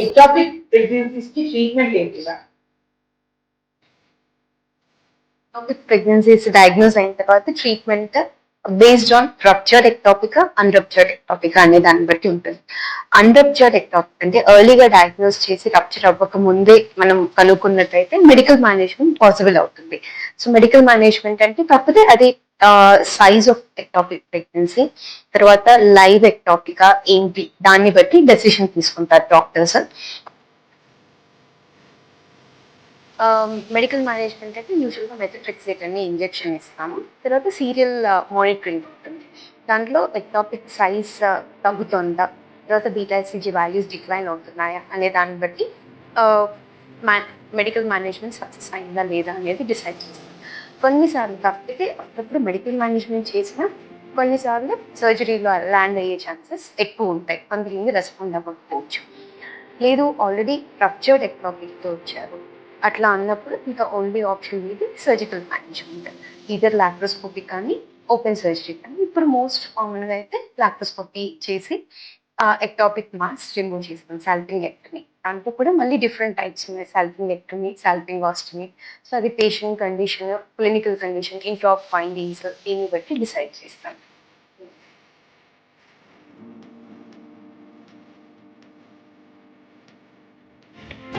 Ectopic pregnancies కి treatment ఏంటిదా? Ectopic pregnancies diagnose అయిన తర్వాత treatment based on ruptured ectopic unruptured ectopic అనే దాన్ని బట్టి ఉంటుంది. అన్రప్చర్డ్ ఎక్టాపిక్ అంటే ఎర్లీగా డయాగ్నోస్ చేసి రప్చర్ అవ్వక ముందే మనం కనుక్కున్నట్టయితే మెడికల్ మేనేజ్మెంట్ పాసిబుల్ అవుతుంది. సో మెడికల్ మేనేజ్మెంట్ అంటే కాకపోతే అది సైజ్ ఆఫ్ ఎక్టాపిక్ ప్రెగ్నెన్సీ, తర్వాత లైవ్ ఎక్టాపికా ఏంటి దాన్ని బట్టి డెసిషన్ తీసుకుంటారు డాక్టర్స్. మెడికల్ మేనేజ్మెంట్ అంటే యూజువల్గా మెథోట్రెక్సేట్ అని ఇంజెక్షన్ ఇస్తాము. తర్వాత సీరియల్ మానిటరింగ్ ఉంటుంది. దాంట్లో ఎక్టాపిక్ సైజ్ తగ్గుతుందా, తర్వాత బీటాసిజీ వాల్యూస్ డిక్లైన్ అవుతున్నాయా అనే దాన్ని బట్టి మెడికల్ మేనేజ్మెంట్ సక్సెస్ అయిందా లేదా అనేది డిసైడ్ చేస్తాం. కొన్నిసార్లు తప్పితే అప్పుడప్పుడు మెడికల్ మేనేజ్మెంట్ చేసిన కొన్నిసార్లు సర్జరీలో ల్యాండ్ అయ్యే ఛాన్సెస్ ఎక్కువ ఉంటాయి. అందులో రెస్పాండ్ అవ్వకపోవచ్చు. లేదు ఆల్రెడీ రప్చర్డ్ ఎక్టాపిక్తో వచ్చారు అట్లా అన్నప్పుడు ఇంకా ఓన్లీ ఆప్షన్ ఇది సర్జికల్ మేనేజ్మెంట్, ఈధర్ లాప్రోస్కోపీ కానీ ఓపెన్ సర్జరీ కానీ. ఇప్పుడు మోస్ట్ కామన్గా అయితే లాప్రోస్కోపీ చేసి ఎక్టాపిక్ మాస్ రిమూవ్ చేస్తాం, సాల్పింగెక్టమీ. దాంట్లో కూడా మళ్ళీ డిఫరెంట్ టైప్స్ ఉన్నాయి, సాల్పింగెక్టమీ, సాల్పింగాస్టమీ. సో అది పేషెంట్ కండిషన్, క్లినికల్ కండిషన్, ఇంట్లో ఆఫ్ ఫైండింగ్స్ దీన్ని బట్టి డిసైడ్ చేస్తాం.